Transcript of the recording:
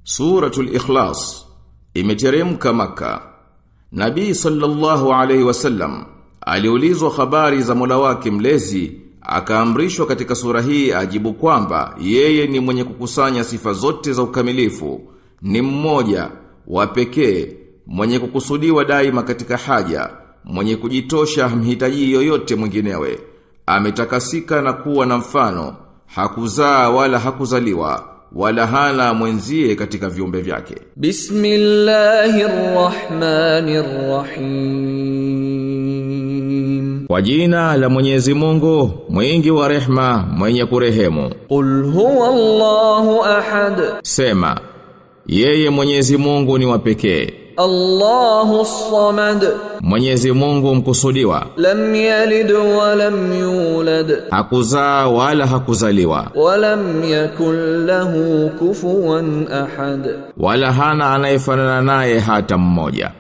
Suratul Ikhlas imeteremka Makka. Nabii sallallahu alaihi wasallam aliulizwa habari za Mola wake mlezi, akaamrishwa katika sura hii ajibu kwamba yeye ni mwenye kukusanya sifa zote za ukamilifu, ni mmoja wa pekee, mwenye kukusudiwa daima katika haja, mwenye kujitosha mhitaji yoyote mwinginewe, ametakasika na kuwa na mfano, hakuzaa wala hakuzaliwa, wala hana mwenzie katika viumbe vyake. Bismillahirrahmanirrahim. Kwa jina la Mwenyezi Mungu, mwingi wa rehma, mwenye kurehemu. Qul huwallahu ahad. Sema, yeye Mwenyezi Mungu ni wa pekee. Allahus samad. Mwenyezi Mungu mkusudiwa. Lam yalid wa lam yulad. Hakuzaa wala hakuzaliwa. Wa lam yakul lahu kufuwan ahad. Wala hana anayefanana naye hata mmoja.